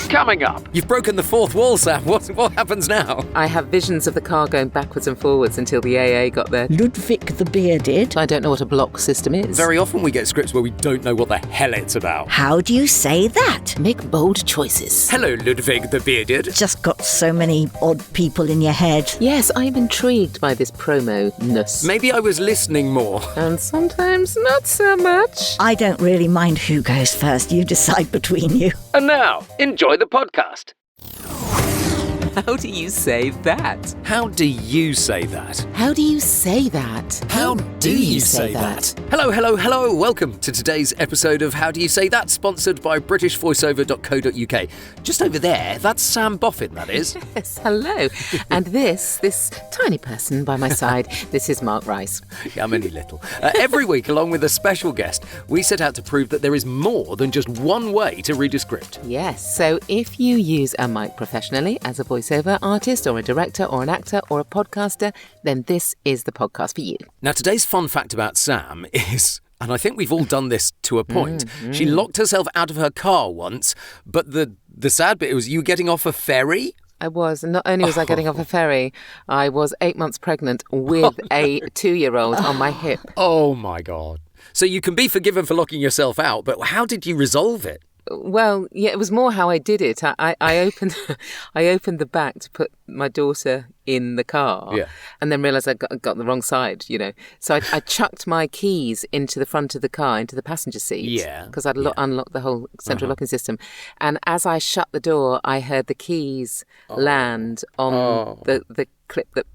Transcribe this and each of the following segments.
Coming up. You've broken the fourth wall, Sam. What happens now? I have visions of the car going backwards and forwards until the AA got there. Ludwig the Bearded. I don't know what a block system is. Very often we get scripts where we don't know what the hell it's about. How do you say that? Make bold choices. Hello, Ludwig the Bearded. Just got so many odd people in your head. Yes, I'm intrigued by this promo-ness. Maybe I was listening more. And sometimes not so much. I don't really mind who goes first. You decide between you. And now, enjoy the podcast. How do you say that? How do you say that? How do you say that? How do you say that? Hello. Welcome to today's episode of How Do You Say That, sponsored by BritishVoiceover.co.uk. Just over there, that's Sam Boffin, that is. Yes, hello. And this tiny person by my side, this is Mark Rice. Yeah, I'm only little. Every week, along with a special guest, we set out to prove that there is more than just one way to read a script. Yes, so if you use a mic professionally as a voiceover artist or a director or an actor or a podcaster, then this is the podcast for you. Now, today's fun fact about Sam is, and I think we've all done this to a point, she locked herself out of her car once, but the sad bit was you getting off a ferry. I was. And not only was I getting off a ferry, I was 8 months pregnant with a 2-year-old on my hip. Oh, my God. So you can be forgiven for locking yourself out, but how did you resolve it? Well, yeah, it was more how I did it. I opened the back to put my daughter in the car, and then realised I got the wrong side, So I chucked my keys into the front of the car, into the passenger seat, because I'd unlocked the whole central locking system. And as I shut the door, I heard the keys land on the clip that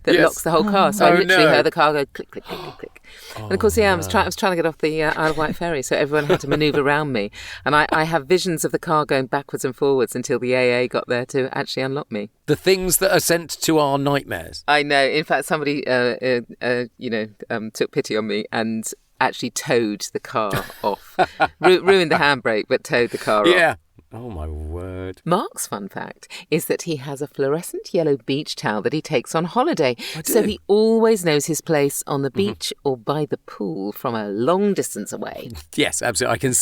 locks the whole car. So I literally heard the car go click, click, click, click, click. And of course, I was trying to get off the Isle of Wight ferry, so everyone had to manoeuvre around me. And I have visions of the car going backwards and forwards until the AA got there to actually unlock me. The things that are sent to our nightmares. I know. In fact, somebody, took pity on me and actually towed the car off. Ruined the handbrake, but towed the car off. Yeah. Oh, my word. Mark's fun fact is that he has a fluorescent yellow beach towel that he takes on holiday. So he always knows his place on the beach or by the pool from a long distance away. Yes, absolutely. I can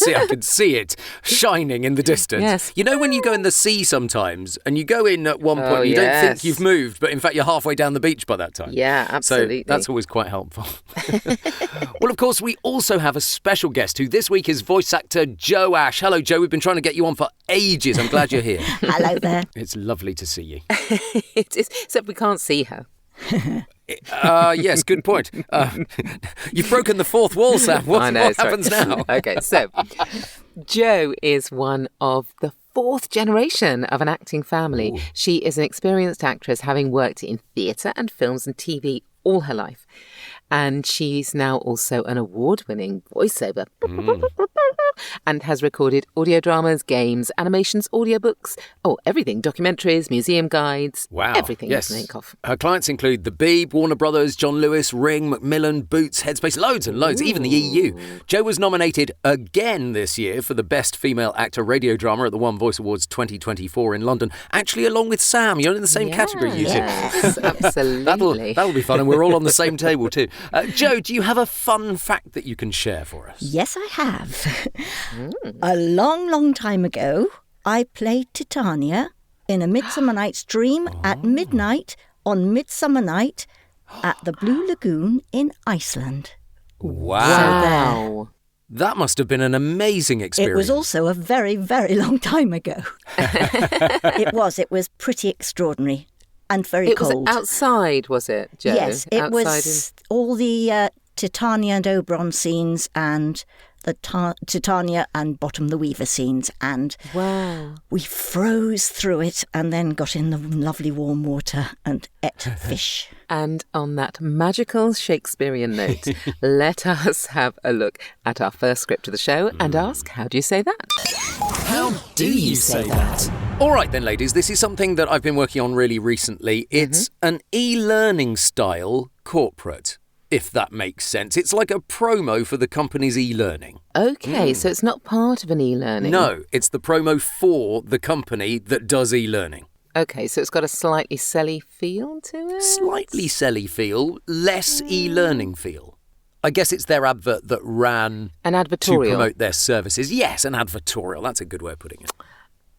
see it shining in the distance. Yes. You know when you go in the sea sometimes and you go in at one point and you don't think you've moved, but in fact you're halfway down the beach by that time. Yeah, absolutely. So that's always quite helpful. Well, of course, we also have a special guest who this week is voice actor Joe Ashe. Hello, Joe. We've been trying to get you on for ages. I'm glad you're here. Hello there. It's lovely to see you. It is, except we can't see her. Yes, good point. You've broken the fourth wall, Sam. What happens now? Okay, so Jo is one of the fourth generation of an acting family. Ooh. She is an experienced actress, having worked in theatre and films and TV all her life. And she's now also an award-winning voiceover and has recorded audio dramas, games, animations, audiobooks, everything, documentaries, museum guides, everything you can think of. Her clients include The Beeb, Warner Brothers, John Lewis, Ring, Macmillan, Boots, Headspace, loads and loads, even the EU. Jo was nominated again this year for the Best Female Actor Radio Drama at the One Voice Awards 2024 in London, actually along with Sam. You're in the same category, you two. Yes, absolutely. That'll be fun, and we're all on the same table too. Jo, do you have a fun fact that you can share for us? Yes, I have. A long, long time ago, I played Titania in A Midsummer Night's Dream at midnight on Midsummer Night at the Blue Lagoon in Iceland. Wow. That must have been an amazing experience. It was also a very, very long time ago. It was pretty extraordinary. And very cold. It was outside, was it, Jo? Yes, it was all the Titania and Oberon scenes and the Titania and Bottom the Weaver scenes. And we froze through it and then got in the lovely warm water and ate fish. And on that magical Shakespearean note, let us have a look at our first script of the show and ask, how do you say that? How do you say that? All right then, ladies, this is something that I've been working on really recently. It's an e-learning style corporate, if that makes sense. It's like a promo for the company's e-learning. Okay, so it's not part of an e-learning. No, it's the promo for the company that does e-learning. Okay, so it's got a slightly selly feel to it? Slightly selly feel, less e-learning feel. I guess it's their advert that ran An to advertorial. promote their services. Yes, an advertorial. That's a good way of putting it.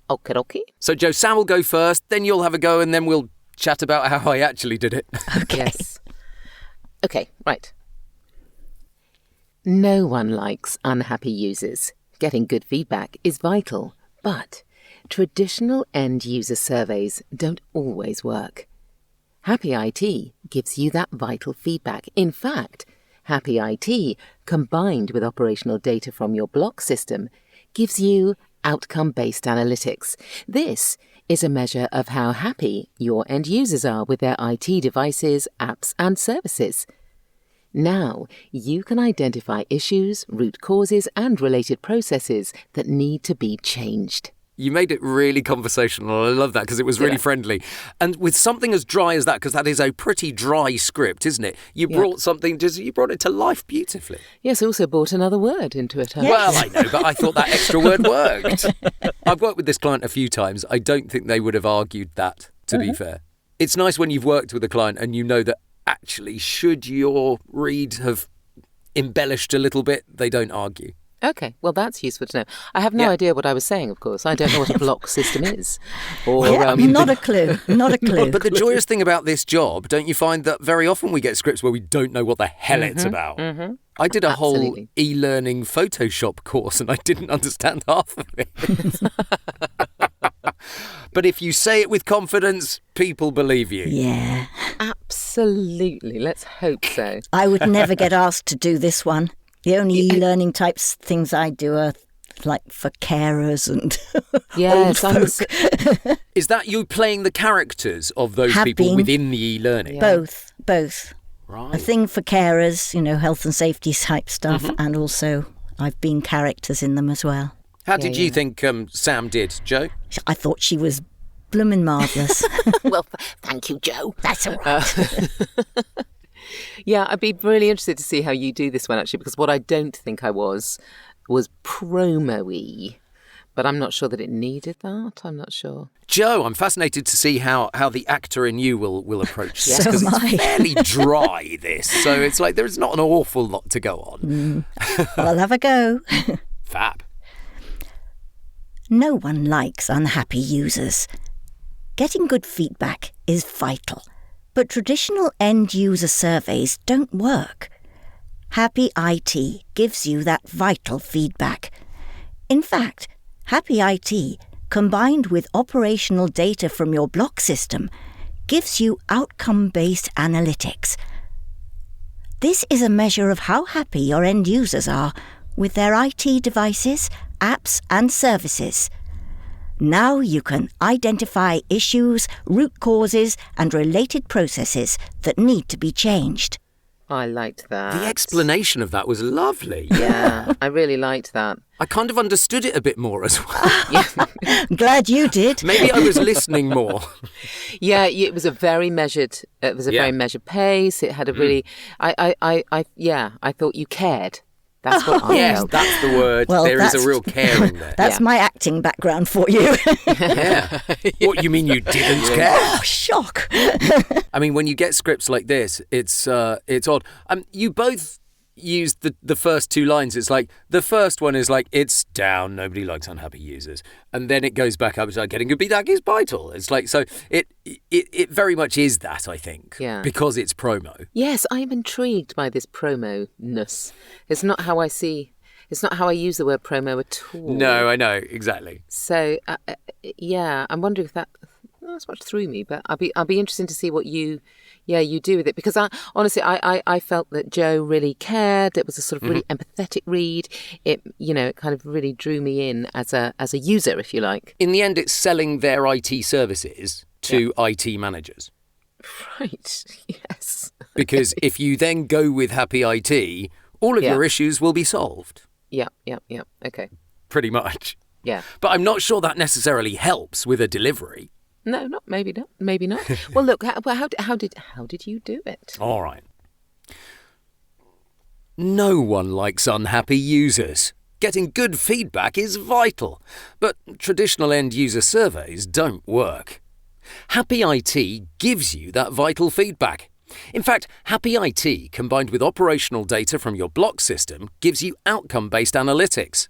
Okie. So, Joe, Sam will go first, then you'll have a go, and then we'll chat about how I actually did it. Okay. Yes. Okay, right. No one likes unhappy users. Getting good feedback is vital, but traditional end-user surveys don't always work. Happy IT gives you that vital feedback. In fact, Happy IT, combined with operational data from your block system, gives you outcome-based analytics. This is a measure of how happy your end users are with their IT devices, apps, and services. Now, you can identify issues, root causes, and related processes that need to be changed. You made it really conversational. I love that because it was really friendly. And with something as dry as that, because that is a pretty dry script, isn't it? You brought you brought it to life beautifully. Yes, also brought another word into it. Yes. Well, I know, but I thought that extra word worked. I've worked with this client a few times. I don't think they would have argued that, to be fair. It's nice when you've worked with a client and you know that actually, should your read have embellished a little bit, they don't argue. Okay, well, that's useful to know. I have no idea what I was saying, of course. I don't know what a block system is. Or, Not a clue. Not a clue. But the joyous thing about this job, don't you find that very often we get scripts where we don't know what the hell it's about? I did a whole e-learning Photoshop course and I didn't understand half of it. But if you say it with confidence, people believe you. Yeah. Absolutely. Let's hope so. I would never get asked to do this one. The only e-learning types things I do are like for carers and Yes, old folk. Is that you playing the characters of those Have people been. within the e-learning? Both. Right. A thing for carers, health and safety type stuff, and also I've been characters in them as well. How did you think Sam did, Joe? I thought she was bloomin' marvellous. Well, thank you, Joe. That's all right. Yeah, I'd be really interested to see how you do this one, actually, because what I don't think I was promo-y. But I'm not sure that it needed that. I'm not sure. Joe, I'm fascinated to see how the actor in you will approach this. So Because am it's I. fairly dry, this. So it's like there's not an awful lot to go on. Well, I'll have a go. Fab. No one likes unhappy users. Getting good feedback is vital, but traditional end-user surveys don't work. Happy IT gives you that vital feedback. In fact, Happy IT, combined with operational data from your block system, gives you outcome-based analytics. This is a measure of how happy your end users are with their IT devices, apps and services. Now you can identify issues, root causes and related processes that need to be changed. I liked that. The explanation of that was lovely. Yeah, I really liked that. I kind of understood it a bit more as well. Glad you did. Maybe I was listening more. Yeah, it was a very measured. It was a very measured pace. It had a really. I thought you cared. That's what I Yes, felt. that's the word. Well, there is that's- a real caring there. That's my acting background for you. Yeah. What, you mean you didn't care? Oh, shock. I mean, when you get scripts like this, it's odd. You both used the first two lines. It's like, the first one is like, it's down, nobody likes unhappy users. And then it goes back up, it's like, getting good feedback is vital. It's like, so it very much is that, I think. Yeah. Because it's promo. Yes, I'm intrigued by this promo-ness. It's not how I use the word promo at all. No, I know, exactly. So, I'm wondering if that's what threw me. But I'll be interested to see what you do with it, because I felt that Joe really cared. It was a sort of really empathetic read. It kind of really drew me in as a user, if you like. In the end, it's selling their IT services to IT managers. Right. Yes. Because if you then go with Happy IT, all of your issues will be solved. Yeah. Okay. Pretty much. Yeah. But I'm not sure that necessarily helps with a delivery. No, maybe not. Well, look, how did you do it? All right. No one likes unhappy users. Getting good feedback is vital, but traditional end-user surveys don't work. Happy IT gives you that vital feedback. In fact, Happy IT, combined with operational data from your block system, gives you outcome-based analytics.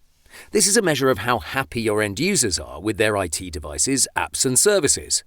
This is a measure of how happy your end users are with their IT devices, apps and services.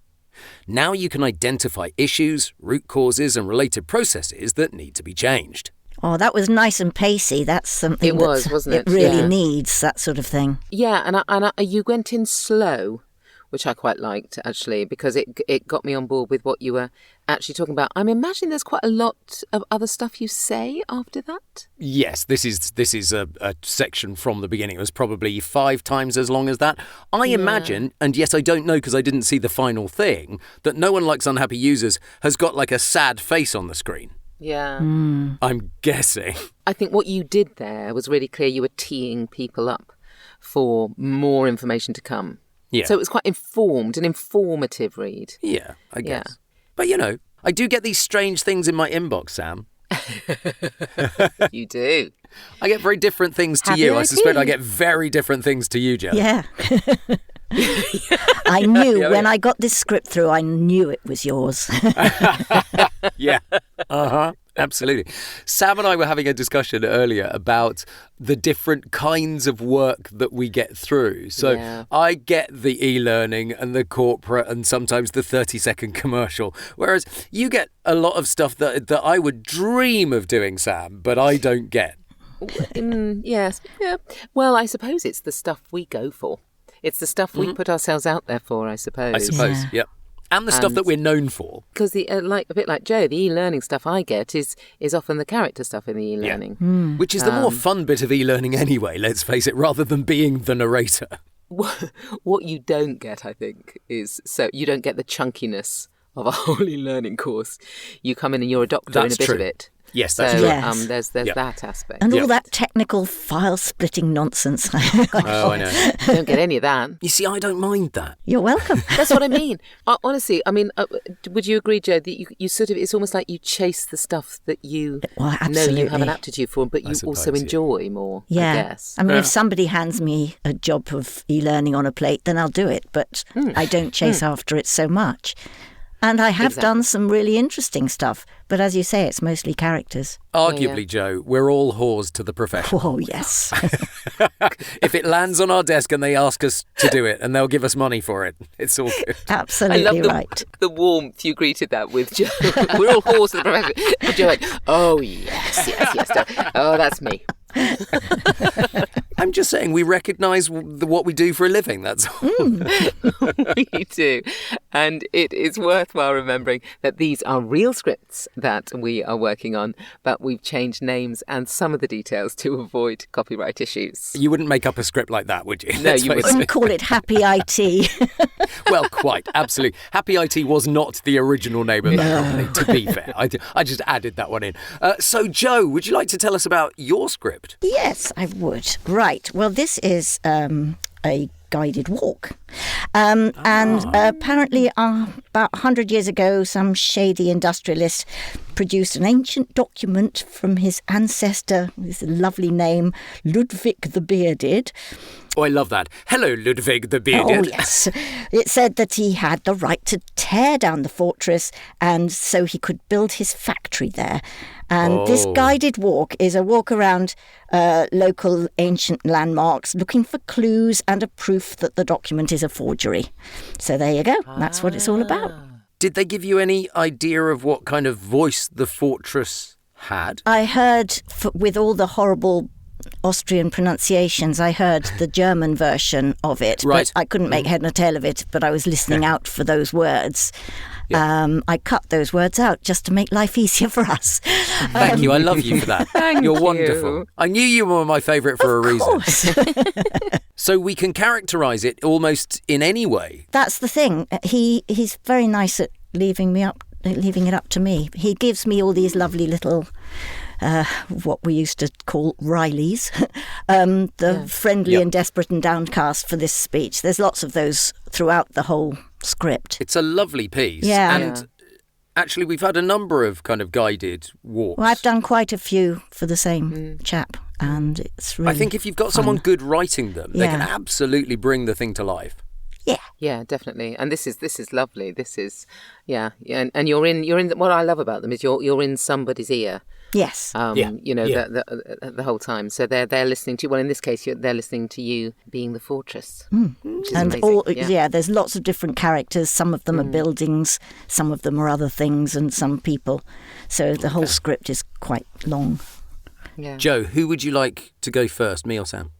Now you can identify issues, root causes and related processes that need to be changed. Oh, that was nice and pacey. That's something wasn't it? It really needs, that sort of thing. Yeah, and you went in slow, which I quite liked, actually, because it got me on board with what you were actually talking about. I'm imagining there's quite a lot of other stuff you say after that. Yes, this is a section from the beginning. It was probably 5 times as long as that. I imagine, and yes, I don't know because I didn't see the final thing, that No One Likes Unhappy Users has got like a sad face on the screen. Yeah. I'm guessing. I think what you did there was really clear. You were teeing people up for more information to come. Yeah. So it was quite informed, an informative read. Yeah, I guess. But, I do get these strange things in my inbox, Sam. You do. I get very different things to Happy you. I IT. suspect I get very different things to you, Jo. Yeah. I knew when I got this script through, I knew it was yours. Yeah. Absolutely. Sam and I were having a discussion earlier about the different kinds of work that we get through. So I get the e-learning and the corporate and sometimes the 30-second commercial, whereas you get a lot of stuff that I would dream of doing, Sam, but I don't get. Yes. Yeah. Well, I suppose it's the stuff we go for. It's the stuff we put ourselves out there for, I suppose. Yep. And the stuff that we're known for. Because a bit like Joe, the e-learning stuff I get is often the character stuff in the e-learning. Which is the more fun bit of e-learning anyway, let's face it, rather than being the narrator. What you don't get, I think, is you don't get the chunkiness of a whole e-learning course. You come in and you're a doctor in a bit of it. Yes, that's true. true. Yes. There's that aspect. And all that technical file-splitting nonsense. Oh, I know. You don't get any of that. You see, I don't mind that. You're welcome. That's what I mean. Honestly, would you agree, Joe, that you sort of, it's almost like you chase the stuff that you know you have an aptitude for, but you also enjoy more, I guess. I mean, if somebody hands me a job of e-learning on a plate, then I'll do it, but I don't chase after it so much. And I have done some really interesting stuff. But as you say, it's mostly characters. Arguably, Joe, we're all whores to the profession. Oh, yes. If it lands on our desk and they ask us to do it and they'll give us money for it, it's all good. Absolutely I love right. the warmth you greeted that with, Joe. We're all whores to the profession. And Joe went, oh, yes. Oh, that's me. I'm just saying we recognise what we do for a living, that's all. We do. And it is worthwhile remembering that these are real scripts that we are working on, but we've changed names and some of the details to avoid copyright issues. You wouldn't make up a script like that, would you? No, you I wouldn't call it Happy IT. Well, quite, absolutely. Happy IT was not the original name of that company, to be fair. I just added that one in. So, Joe, would you like to tell us about your script? Yes, I would. Right. Well, this is a guided walk. And apparently about 100 years ago, some shady industrialist produced an ancient document from his ancestor, with a lovely name, Ludwig the Bearded. Oh, I love that. Hello, Ludwig the Bearded. Oh, yes. It said that he had the right to tear down the fortress and so he could build his factory there. And this guided walk is a walk around local ancient landmarks looking for clues and a proof that the document is a forgery. So there you go. That's what it's all about. Did they give you any idea of what kind of voice the fortress had? I heard, with all the horrible Austrian pronunciations, I heard the German version of it. Right. But I couldn't make head nor tail of it, but I was listening out for those words. Yeah. I cut those words out just to make life easier for us. Thank you. I love you for that. You're wonderful. I knew you were my favourite for a reason. So we can characterise it almost in any way. That's the thing. He's very nice at leaving it up to me. He gives me all these lovely little what we used to call Rileys, friendly and desperate and downcast for this speech. There's lots of those throughout the whole script. It's a lovely piece. Yeah. And actually, we've had a number of kind of guided walks. Well, I've done quite a few for the same chap, and it's really I think if you've got someone good writing them, they can absolutely bring the thing to life. Yeah. Yeah, definitely. And this is lovely. This is, and you're in. What I love about them is you're in somebody's ear. Yes. The whole time. So they're listening to you. Well, in this case, they're listening to you being the fortress. Which is And amazing. there's lots of different characters. Some of them are buildings, some of them are other things, and some people. So the whole script is quite long. Yeah. Jo, who would you like to go first, me or Sam?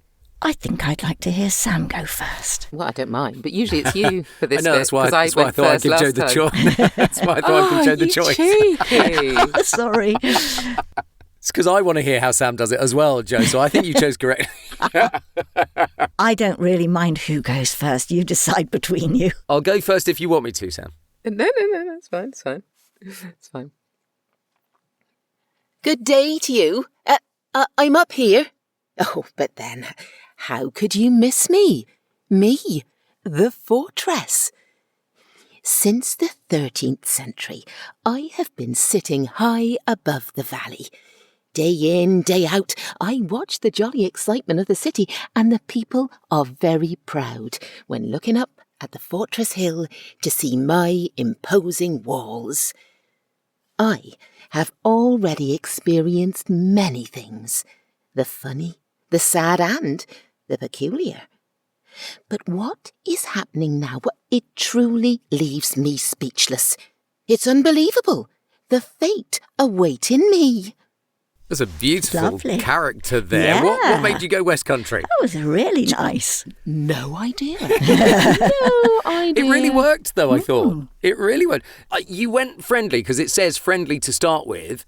I think I'd like to hear Sam go first. Well, I don't mind, but usually it's you for this. I know, that's why I thought I'd give Jo the choice. That's why I thought I'd give Jo the choice. Cheeky. Sorry. It's because I want to hear how Sam does it as well, Jo, so I think you chose correctly. I don't really mind who goes first. You decide between you. I'll go first if you want me to, Sam. No, it's fine. It's fine. Good day to you. I'm up here. Oh, but then, how could you miss me? Me, the fortress. Since the 13th century, I have been sitting high above the valley. Day in, day out, I watch the jolly excitement of the city, and the people are very proud when looking up at the fortress hill to see my imposing walls. I have already experienced many things, the funny, the sad, and the peculiar. But what is happening now? It truly leaves me speechless. It's unbelievable, the fate awaiting me. There's a beautiful Lovely. character there. Yeah. What made you go West Country? That was really nice. No idea. No idea. It really worked, though, I thought. It really worked. You went friendly, because it says friendly to start with,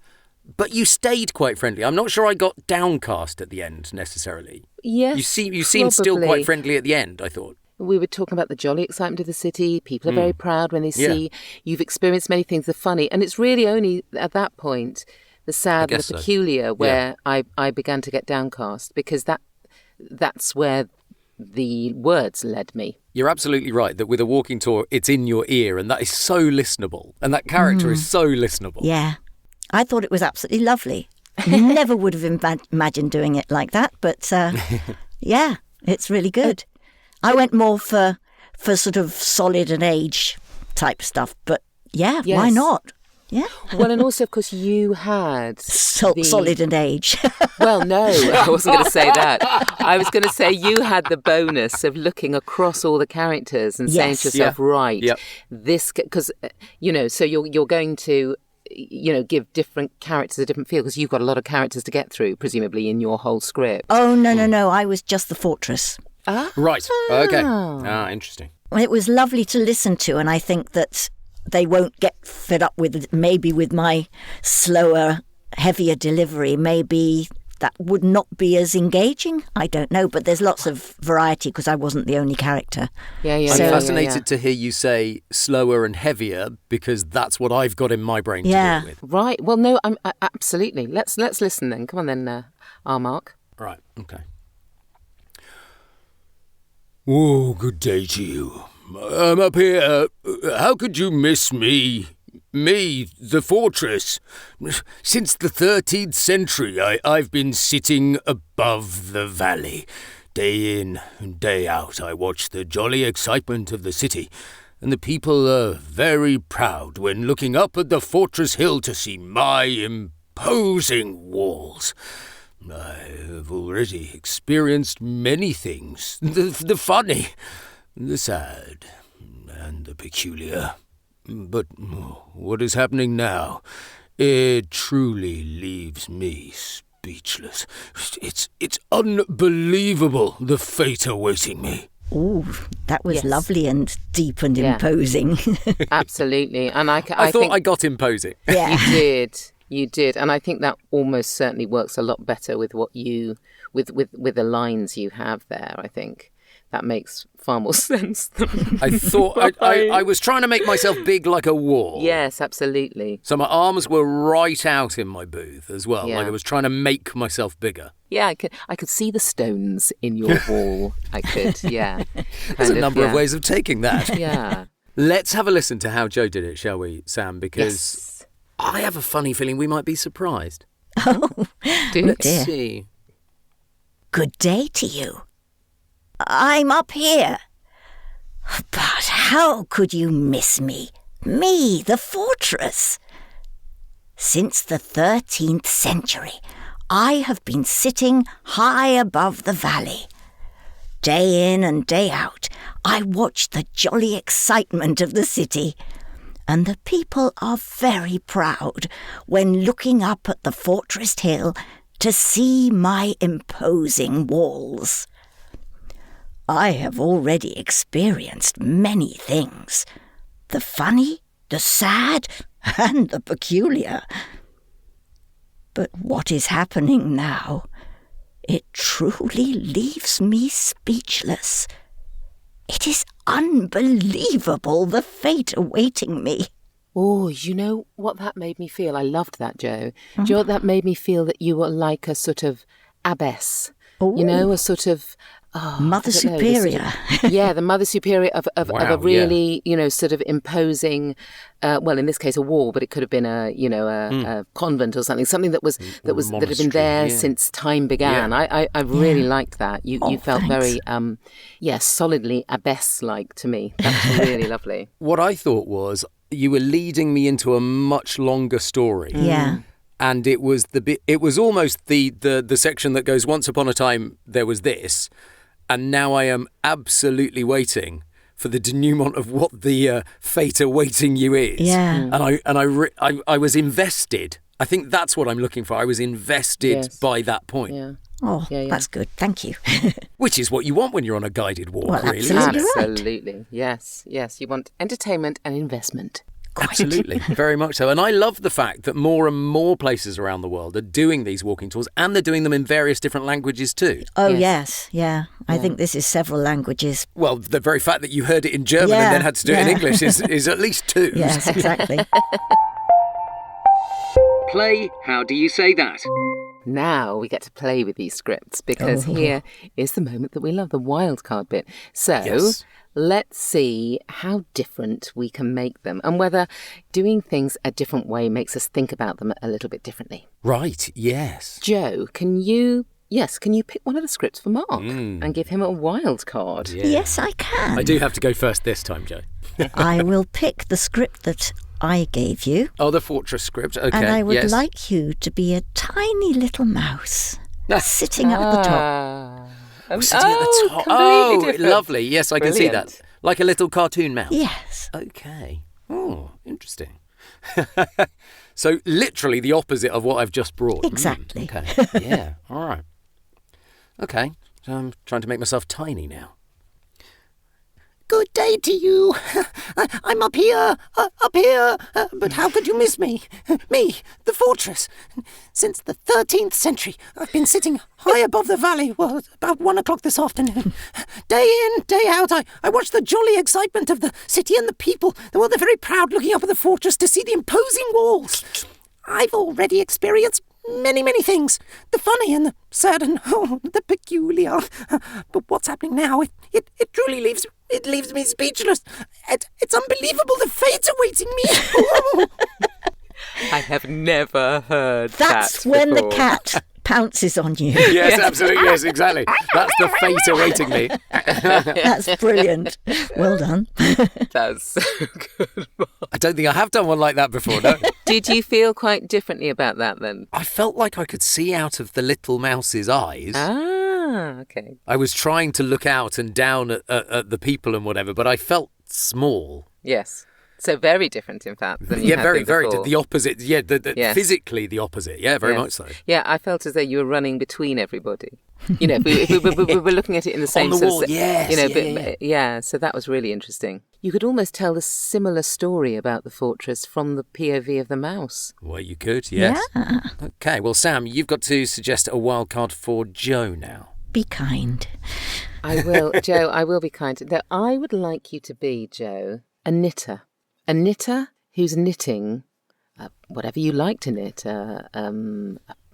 but you stayed quite friendly. I'm not sure I got downcast at the end, necessarily. Yes, You seemed still probably. quite friendly at the end, I thought. We were talking about the jolly excitement of the city. People are very proud when they see you've experienced many things, the funny. And it's really only at that point, the sad and the peculiar, where I began to get downcast, because that's where the words led me. You're absolutely right that with a walking tour, it's in your ear, and that is so listenable. And that character is so listenable. Yeah. I thought it was absolutely lovely. Never would have imagined doing it like that, but yeah, it's really good. I went more for sort of solid and age type stuff, but yeah, why not? Yeah. Well, and also, of course, you had solid and age. Well, no, I wasn't going to say that. I was going to say you had the bonus of looking across all the characters and saying to yourself, right, this, because, so you're going to, give different characters a different feel, because you've got a lot of characters to get through, presumably, in your whole script. Oh, no. I was just the fortress. Right. Okay. Interesting. It was lovely to listen to, and I think that they won't get fed up with my slower, heavier delivery. Maybe that would not be as engaging. I don't know, but there's lots of variety because I wasn't the only character. I'm fascinated to hear you say slower and heavier, because that's what I've got in my brain to deal with. Right. Well, no, absolutely. Let's listen then. Come on then, Mark. Right. Okay. Oh, good day to you. I'm up here. How could you miss me? Me, the fortress. Since the 13th century, I've been sitting above the valley. Day in and day out, I watch the jolly excitement of the city, and the people are very proud when looking up at the fortress hill to see my imposing walls. I have already experienced many things, the funny, the sad, and the peculiar. But what is happening now, it truly leaves me speechless. It's unbelievable, the fate awaiting me. Ooh, that was lovely and deep and imposing. Absolutely. And I thought think I got imposing. Yeah. You did, and I think that almost certainly works a lot better with what you with the lines you have there. I think that makes far more sense. I thought I was trying to make myself big like a wall. Yes, absolutely. So my arms were right out in my booth as well. Yeah. Like I was trying to make myself bigger. Yeah, I could see the stones in your wall. I could, yeah. There's a number of ways of taking that. Yeah. Let's have a listen to how Jo did it, shall we, Sam? Because I have a funny feeling we might be surprised. Oh, Let's see. Good day to you. I'm up here. But How could you miss me? Me, the fortress. Since the 13th century, I have been sitting high above the valley. Day in and day out, I watch the jolly excitement of the city, and the people are very proud when looking up at the fortress hill to see my imposing walls. I have already experienced many things, the funny, the sad, and the peculiar. But what is happening now? It truly leaves me speechless. It is unbelievable, the fate awaiting me. Oh, you know what that made me feel? I loved that, Jo. Do you know what that made me feel? That you were like a sort of abbess. Ooh. You know, a sort of... Mother Superior. Yeah, the Mother Superior of a really, sort of imposing, well, in this case, a wall, but it could have been a convent or something that had been there since time began. Yeah. I really liked that. You felt thanks. very, solidly abbess-like to me. That's really lovely. What I thought was you were leading me into a much longer story. Yeah. And it was almost the section that goes, once upon a time there was this. And now I am absolutely waiting for the denouement of what the fate awaiting you is. Yeah. And I was invested. I think that's what I'm looking for. I was invested by that point. Yeah. Oh, that's good. Thank you. Which is what you want when you're on a guided walk, Well, really. Absolutely. Right. Yes. You want entertainment and investment. Absolutely, very much so. And I love the fact that more and more places around the world are doing these walking tours, and they're doing them in various different languages too. Oh, yes. Yeah. I think this is several languages. Well, the very fact that you heard it in German and then had to do it in English is at least two. Yes, exactly. Play, how do you say that? Now we get to play with these scripts because here is the moment that we love, the wild card bit. So let's see how different we can make them and whether doing things a different way makes us think about them a little bit differently. Right, yes. Jo, can you pick one of the scripts for Mark and give him a wild card? Yeah. Yes, I can. I do have to go first this time, Jo. I will pick the script that I gave you. Oh, the Fortress script. Okay, and I would like you to be a tiny little mouse sitting at the top. Sitting at the top. Oh, different. Lovely. Yes, I can see that. Like a little cartoon mouse. Yes. Okay. Oh, interesting. So literally the opposite of what I've just brought. Exactly. Okay. Yeah. All right. Okay. So I'm trying to make myself tiny now. Good day to you. I'm up here, but how could you miss me? Me, the fortress. Since the 13th century, I've been sitting high above the valley, well, about 1 o'clock this afternoon. Day in, day out, I watch the jolly excitement of the city and the people. Well, they're very proud looking up at the fortress to see the imposing walls. I've already experienced many, many things. The funny and the sad and the peculiar. But what's happening now, it truly leaves me speechless. It's unbelievable, the fate awaiting me. I have never heard That's that when before. the cat pounces on you. Yes, absolutely. Yes, exactly. That's the fate awaiting me. That's brilliant. Well done. That's so good. I don't think I have done one like that before, no. Did you feel quite differently about that then? I felt like I could see out of the little mouse's eyes. Ah, okay. I was trying to look out and down at the people and whatever, but I felt small. Yes. So very different, in fact, than you had very, been very. before. The opposite. Yeah, physically the opposite. Yeah, very much so. Yeah, I felt as though you were running between everybody. You know, if we were looking at it in the same on the sort wall. of, Yes, you know, so that was really interesting. You could almost tell a similar story about the fortress from the POV of the mouse. Well, you could, yes. Yeah. Okay, well, Sam, you've got to suggest a wild card for Jo now. Be kind. I will, Jo. I will be kind. Though I would like you to be, Jo, a knitter. A knitter who's knitting whatever you like to knit, a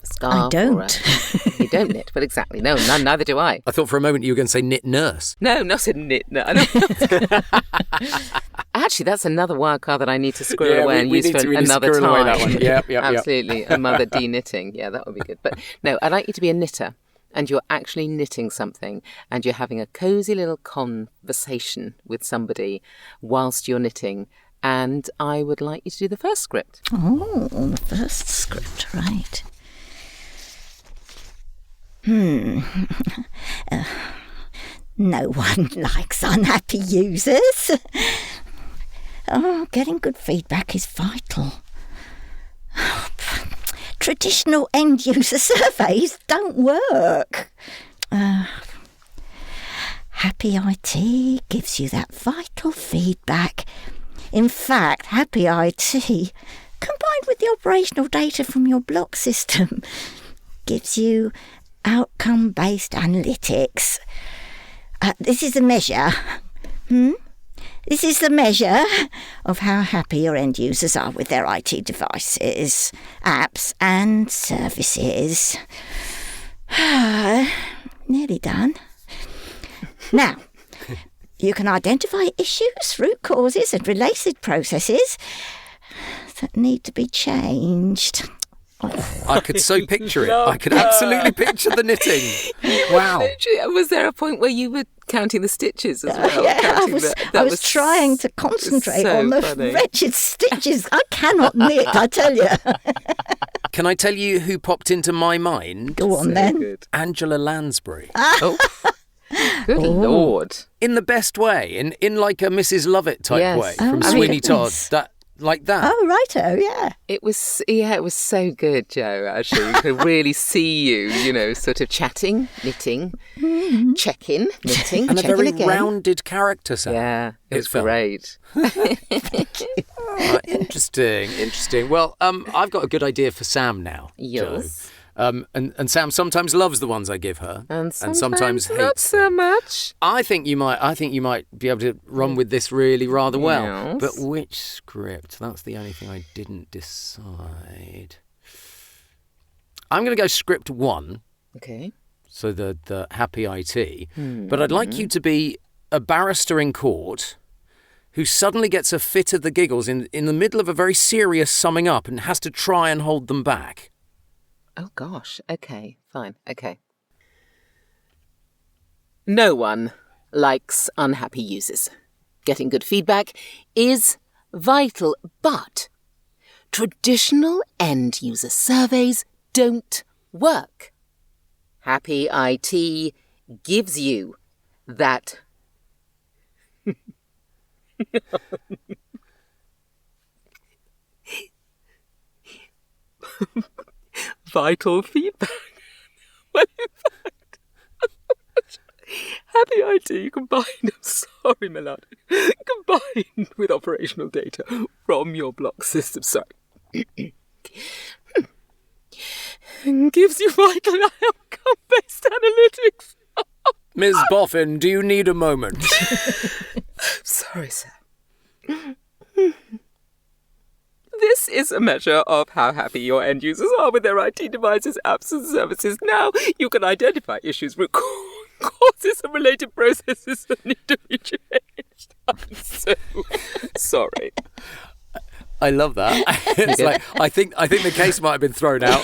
scarf. I don't. You don't knit, but exactly. No, neither do I. I thought for a moment you were going to say knit nurse. No, not a knit. No. Actually, that's another wild card that I need to squirrel away and use for another time. Away that one. Yep, absolutely. A mother de-knitting. Yeah, that would be good. But no, I'd like you to be a knitter. and you're actually knitting something and you're having a cosy little conversation with somebody whilst you're knitting. And I would like you to do the first script. Oh, the first script, right. No one likes unhappy users. Oh, getting good feedback is vital. Traditional end-user surveys don't work. Happy IT gives you that vital feedback. In fact, Happy IT, combined with the operational data from your block system, gives you outcome-based analytics. This is a measure. This is the measure of how happy your end users are with their IT devices, apps and services. Nearly done. Now, you can identify issues, root causes and related processes that need to be changed. I could so picture it. I could absolutely picture the knitting. Wow. Was there a point where you were counting the stitches as well? Yeah, I was trying to concentrate on the wretched stitches. I cannot knit, I tell you. Can I tell you who popped into my mind? Go on then. Good. Angela Lansbury. Oh. Good Lord. In the best way, in like a Mrs. Lovett type way from my Sweeney goodness. Todd. Like that. Oh, righto, yeah. It was so good, Joe, actually. You could really see you, sort of chatting, knitting, checking, knitting, and a very again. rounded character, Sam. Yeah, it was great. Interesting. Well, I've got a good idea for Sam now, Yes. Joe. And Sam sometimes loves the ones I give her, and sometimes hates not so them. much. I think you might be able to run with this really rather well. Yes. But which script? That's the only thing I didn't decide. I'm going to go script 1. Okay. So the happy IT. But I'd like you to be a barrister in court who suddenly gets a fit of the giggles in the middle of a very serious summing up and has to try and hold them back. Oh, gosh. Okay, fine. Okay. No one likes unhappy users. Getting good feedback is vital, but traditional end-user surveys don't work. Happy IT gives you that vital feedback. Well, in fact, Happy IT combined, I'm sorry, Melody, combined with operational data from your block system, gives you vital outcome-based analytics. Ms. Boffin, do you need a moment? Sorry, sir. This is a measure of how happy your end users are with their IT devices, apps and services. Now you can identify issues, root causes and related processes that need to be changed. I'm so sorry. I love that. It's like I think the case might have been thrown out.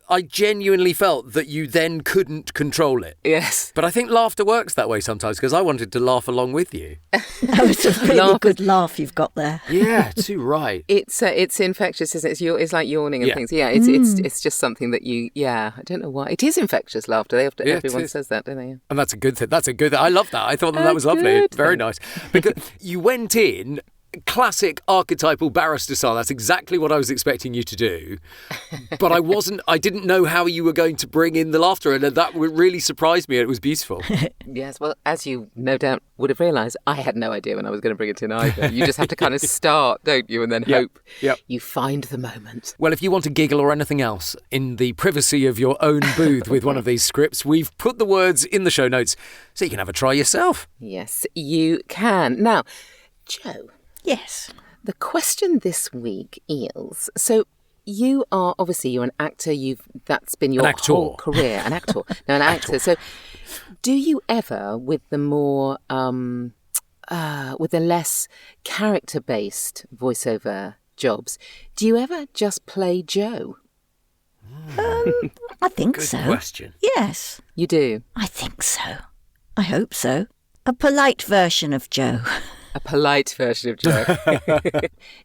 I genuinely felt that you then couldn't control it. Yes. But I think laughter works that way sometimes because I wanted to laugh along with you. That was a really good laugh you've got there. Yeah, too right. It's infectious, isn't it? It's like yawning and things. Yeah, it's just something that I don't know why. It is infectious laughter. Everyone says that, don't they? And that's a good thing. I love that. I thought that was lovely. Very nice. Because you went in classic archetypal barrister style. That's exactly what I was expecting you to do. But I didn't know how you were going to bring in the laughter, and that really surprised me. It was beautiful. Yes, well, as you no doubt would have realised, I had no idea when I was going to bring it in either. You just have to kind of start, don't you, and then hope you find the moment. Well, if you want to giggle or anything else in the privacy of your own booth with one of these scripts, we've put the words in the show notes so you can have a try yourself. Yes, you can. Now, Joe. Yes. The question this week is, so you're an actor, that's been your whole career, an actor. No, an actor. So do you ever, with the more, with the less character-based voiceover jobs, do you ever just play Joe? I think Good so. question. Yes, You do? I think so. I hope so. A polite version of Joe. A polite version of Joe.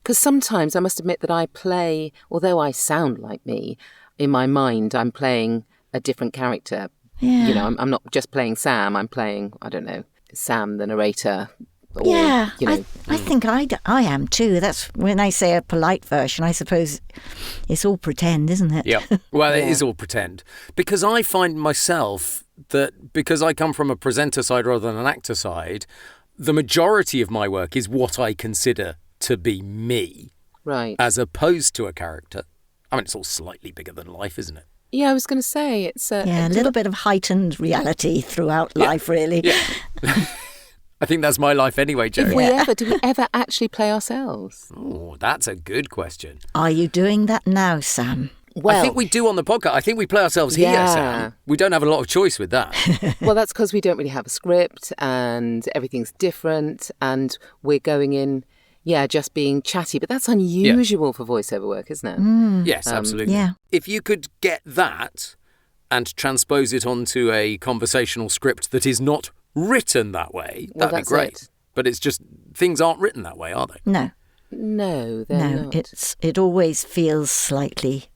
Because sometimes I must admit that I play, although I sound like me, in my mind I'm playing a different character. Yeah. You know, I'm not just playing Sam, I'm playing, I don't know, Sam the narrator. Or, Yeah, you know, I think I am too. That's when I say a polite version, I suppose it's all pretend, isn't it? Yeah. Well, it Yeah. is all pretend. Because I find myself that because I come from a presenter side rather than an actor side, the majority of my work is what I consider to be me, right. as opposed to a character. I mean, it's all slightly bigger than life, isn't it? Yeah, I was going to say it's Yeah, a little bit of heightened reality throughout life, really. Yeah. I think that's my life anyway, Joe. Do we ever actually play ourselves? Oh, that's a good question. Are you doing that now, Sam? Well, I think we do on the podcast. I think we play ourselves here, Yeah. Sam. We don't have a lot of choice with that. well, that's because we don't really have a script and everything's different, and we're going in, just being chatty. But that's unusual for voiceover work, isn't it? Yes, absolutely. yeah. If you could get that and transpose it onto a conversational script that is not written that way, Well, that'd be that's great. it. But it's just, things aren't written that way, are they? No, No, they're not. it always feels slightly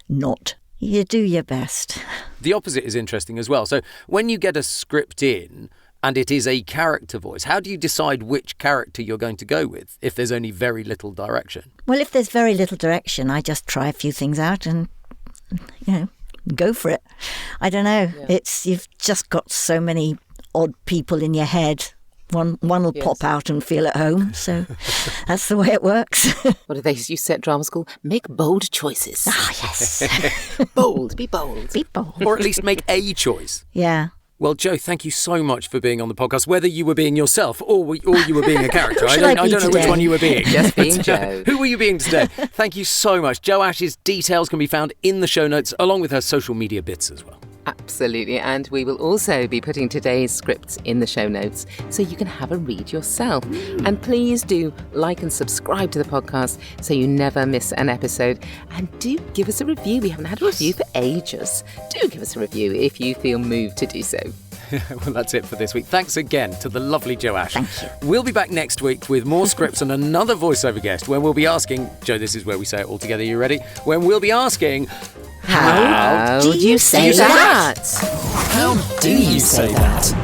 not. You do your best. The opposite is interesting as well. So when you get a script in and it is a character voice, how do you decide which character you're going to go with if there's only very little direction? Well, if there's very little direction, I just try a few things out and, go for it. I don't know. Yeah. You've just got so many odd people in your head. One will pop out and feel at home. So that's the way it works. What do they used to say at drama school? Make bold choices. Yes. Bold, be bold. Be bold. Or at least make a choice. Yeah. Well, Joe, thank you so much for being on the podcast, whether you were being yourself or you were being a character. Shall I I don't be know which today? one you were being. Just being Joe. Who were you being today? Thank you so much. Joe Ashe's details can be found in the show notes, along with her social media bits as well. Absolutely. And we will also be putting today's scripts in the show notes so you can have a read yourself. And please do like and subscribe to the podcast so you never miss an episode. And do give us a review. We haven't had a review for ages. Do give us a review if you feel moved to do so. Well, that's it for this week. Thanks again to the lovely Joe Ashe. Thank you. We'll be back next week with more scripts and another voiceover guest when we'll be asking, Joe, this is where we say it all together. You ready? When we'll be asking, How do you say that? How do you say that?